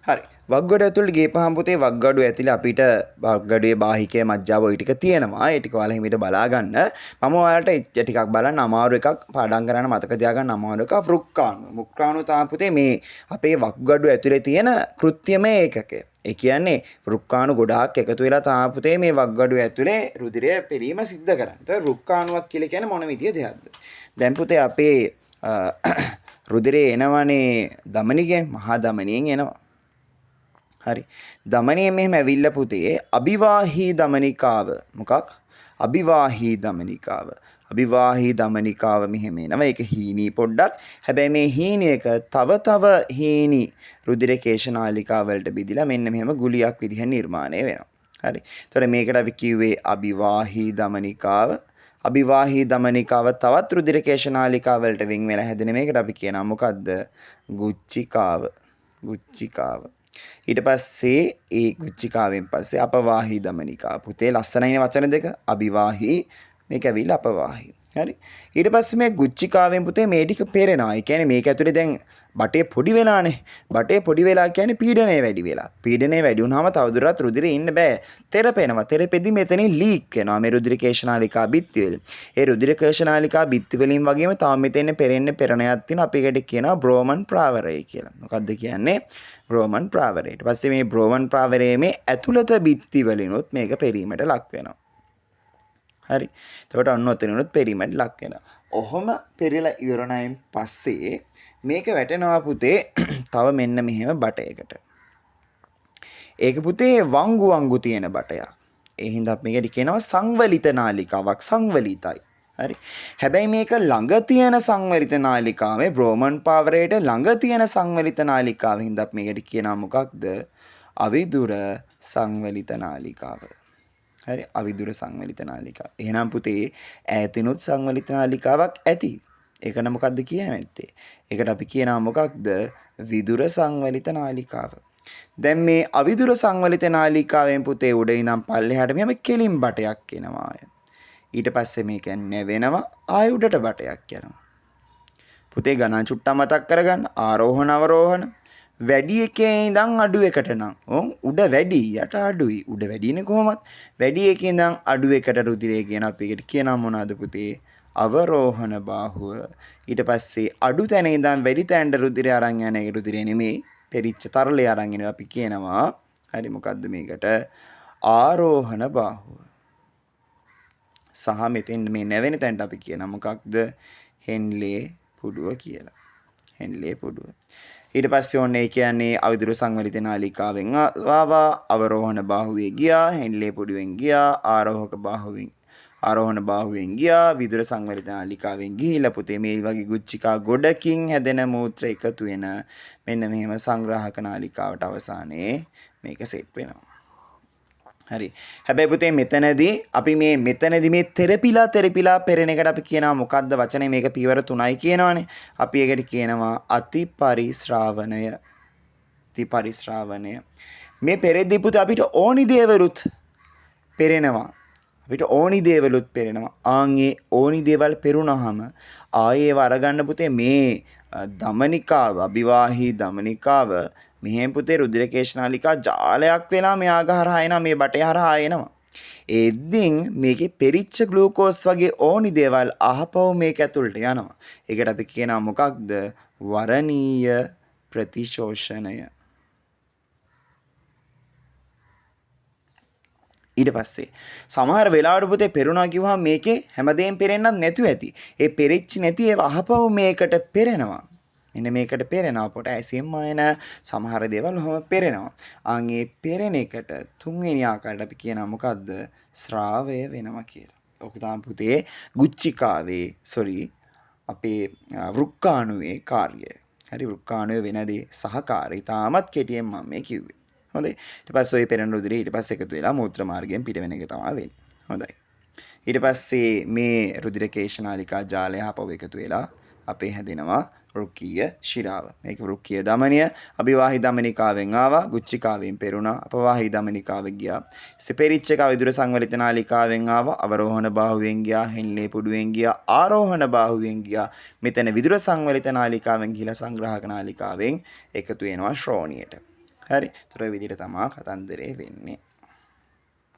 හරි. වග්ගඩුව ඇතුළට ගිහපහම පුතේ වග්ගඩුව ඇතුළේ අපිට වග්ගඩුවේ බාහිකය මජ්ජාව ඔය ටික තියෙනවා. ඒ ටික ඔයාලා හිමිට බලා ගන්න. මම ඔයාලට ටිකක් බලන්න අමාරු එකක් පාඩම් කරන්න මතක තියාගන්න අමාරු එකක් වෘක්කාණු. වෘක්කාණු තමයි පුතේ මේ අපේ වග්ගඩුව ඇතුළේ තියෙන කෘත්‍යමය ඒකකය. ඒ කියන්නේ වෘක්කාණු ගොඩාක් එකතු වෙලා තමයි පුතේ මේ වග්ගඩුව ඇතුළේ රුධිරය පෙරීම සිද්ධ කරන්නේ. ඒතකොට වෘක්කාණුවක් කියලා කියන්නේ මොන විදිය දෙයක්ද? දැන් පුතේ අපේ රුධිරේ එනවනේ ධමනිකෙන් මහා ධමනියෙන් එනවා. හරි. දමනයේ මෙහෙම ඇවිල්ලා පුතේ අභිවාහී දමනිකාව මොකක්? අභිවාහී දමනිකාව. අභිවාහී දමනිකාව මෙහෙම එනවා. ඒක හීනී පොඩ්ඩක්. හැබැයි මේ හීනියක තව හීනි රුධිර කේශනාලිකා වලට බෙදිලා මෙන්න මෙහෙම ගුලියක් විදිහ නිර්මාණය වෙනවා. හරි. එතකොට මේකට අපි කිව්වේ අභිවාහී දමනිකාව. අභිවාහී දමනිකාව තවත් රුධිර කේශනාලිකා වලට වෙන් වෙලා හැදෙන මේකට අපි කියනවා මොකද්ද? ගුච්චිකාව. ගුච්චිකාව. ඊට පස්සේ ඒ ගුච්චිකාවෙන් පස්සේ අපවාහී දමනිකා. පුතේ ලස්සනයිනේ වචන දෙක. අභිවාහී මේක ඇවිල්ලා අපවාහී. හරි. ඊට පස්සේ මේ ගුච්චිකාවෙන් පුතේ මේ ටික පෙරෙනවා. ඒ කියන්නේ මේක ඇතුලේ දැන් බටේ පොඩි වෙලානේ. බටේ පොඩි වෙලා කියන්නේ පීඩනය වැඩි වෙලා. පීඩනය වැඩි වුණාම තවදුරටත් රුධිරේ ඉන්න බෑ. තෙරපෙනවා. තෙරපෙදි මෙතනින් ලීක් වෙනවා. මේ රුධිර කේශනාලිකා බිත්ති වලින්. ඒ රුධිර කේශනාලිකා බිත්ති වලින් වගේම තව මෙතෙන් පෙරෙන්නේ පෙරණයක් තියෙන අපි ඒකට කියනවා බ්‍රෝමන් ප්‍රාවරය කියලා. මොකද්ද කියන්නේ? බ්‍රෝමන් ප්‍රාවරය. ඊට පස්සේ මේ බ්‍රෝමන් ප්‍රාවරයේ මේ ඇතුළත බිත්ති වලිනුත් මේක පෙරීමට ලක් වෙනවා. හරි. එතකොට අන්න ඔතනිනුත් පෙරීමට ලක් වෙනවා. ඔහොම පෙරිලා ඉවරණයෙන් පස්සේ මේක වැටෙනවා පුතේ තව මෙන්න මෙහෙම බටයකට. ඒක පුතේ වංගු තියෙන බටයක්. ඒ හින්දා මේකට කියනවා සංවලිත නාලිකාවක්. සංවලිතයි. හරි. හැබැයි මේක ළඟ තියෙන සංවලිත නාලිකාවේ බ්‍රෝමන් පාවරයට ළඟ තියෙන සංවලිත නාලිකාව හින්දා මේකට කියනවා මොකක්ද? අවිදුර සංවලිත නාලිකාව. හරි. අවිදුර සංවලිත නාලිකාව. එහෙනම් පුතේ ඈතිනුත් සංවලිත නාලිකාවක් ඇති. ඒකට මොකද්ද කියන්නේ? ඒකට අපි කියනවා මොකක්ද? විදුර සංවලිත නාලිකාව. දැන් මේ අවිදුර සංවලිත නාලිකාවෙන් පුතේ උඩ ඉඳන් පල්ලෙහාට මෙහෙම කෙලින් බටයක් එනවා. ඊට පස්සේ මේක නැවෙනවා ආය උඩට බටයක් යනවා. පුතේ ගණන් චුට්ටක් මතක් කරගන්න. ආරෝහණ අවරෝහණ වැඩි එකේ ඉඳන් අඩු එකට නම් උඩ වැඩි යට අඩුයි. උඩ වැඩිනේ කොහොමත්. වැඩි එකේ ඉඳන් අඩු එකට රුධිරය කියන අපි එකට කියනවා මොනවද පුතේ? අවරෝහණ බාහුව. ඊට පස්සේ අඩු තැන ඉඳන් වැඩි තැනට රුධිරය අරන් යන එක රුධිරය නෙමෙයි. පෙරිච්ච තරලය අරන් එන අපි කියනවා. හරි මොකද්ද මේකට? ආරෝහණ බාහුව. සහ මෙතෙන් මේ නැවෙන තැනට අපි කියනවා මොකක්ද? හෙන්ලේ පුඩුව කියලා. හෙන්ලේ පුඩුව. ඊට පස්සේ ඕනේ කියන්නේ අවිදුර සංවලිත නාලිකාවෙන් ආවා අවරෝහණ බාහුවේ ගියා හෙන්ලේ පුඩුවෙන් ගියා ආරෝහණ බාහුවෙන් ගියා විදුර සංවලිත නාලිකාවෙන් ගිහිලා පුතේ මේ වගේ ගුච්චිකා ගොඩකින් හැදෙන මූත්‍ර එකතු වෙන මෙන්න මෙහෙම සංග්‍රාහක නාලිකාවට අවසානයේ මේක සෙට් වෙනවා. හරි. හැබැයි පුතේ මෙතනදී අපි මේ තෙරපිලා පෙරෙන එකට අපි කියනවා මොකද්ද වචනේ මේක පියවර 3යි කියනවනේ. අපි ඒකට කියනවා අතිපරිශ්‍රාවණය. අතිපරිශ්‍රාවණය. මේ පෙරෙද්දී පුතේ අපිට ඕනි දේවලුත් පෙරෙනවා. අපිට ඕනි දේවලුත් පෙරෙනවා. ආන්ගේ ඕනි දේවල් පෙරුණාම ආයේ වරගන්න පුතේ මේ දමනිකාව අභිවාහී දමනිකාව මෙහෙම පුතේ රුධිර කේශනාලිකා ජාලයක් වෙලා මෙයාග හරහා එනවා මේ බටේ හරහා එනවා. එද්දින් මේකේ පෙරිච්ච ග්ලූකෝස් වගේ ඕනි දේවල් අහපව මේක ඇතුළට යනවා. ඒකට අපි කියනවා මොකක්ද? වරණීය ප්‍රතිශෝෂණය. ඊට පස්සේ සමහර වෙලාවට පුතේ පෙරුණා කිව්වහම මේකේ හැමදේම පෙරෙන්නත් නැතුව ඇති. ඒ පෙරිච්ච නැති ඒවා අහපව මේකට පෙරෙනවා. මෙන්න මේකට පෙරෙනවා පොටෑසියම් අයන සමහර දේවල් ඔහොම පෙරෙනවා. ආන්ගේ පෙරෙන එකට තුන්වෙනි ආකාරයට අපි කියනවා මොකද්ද? ස්‍රාවය වෙනවා කියලා. ඔක තමයි පුතේ ගුච්චිකාවේ අපේ වෘක්කාණුවේ කාර්යය. හරි වෘක්කාණුවේ වෙන දේ සහකාරී. තාමත් කෙටියෙන් මම මේ කිව්වේ. හොඳයි. ඊට පස්සේ ඔය පෙරෙන රුධිරය ඊට පස්සේ එකතු වෙලා මූත්‍රා මාර්ගයෙන් පිට වෙන එක තමයි වෙන්නේ. හොඳයි. ඊට පස්සේ මේ රුධිර කේශනාලිකා ජාලය හපව එකතු වෙලා අපේ හැදෙනවා රුක්කීය ශිරාව. මේක රුක්කීය දමනය. අභිවාහී දමනිකාවෙන් ආවා. ගුච්චිකාවෙන් පෙරුණා. අපවාහී දමනිකාවෙන් ගියා. සෙපෙරිච්ච එක විදුර සංවලිත නාලිකාවෙන් ආවා. අවරෝහණ බාහුවෙන් ගියා. හෙන්ලේ පුඩුවෙන් ගියා. ආරෝහණ බාහුවෙන් ගියා. මෙතන විදුර සංවලිත නාලිකාවෙන් ගිහිලා සංග්‍රාහක නාලිකාවෙන් එකතු වෙනවා ශ්‍රෝණියට. හරි. ඒතර ඔය විදිහට තමයි කතන්දරේ වෙන්නේ.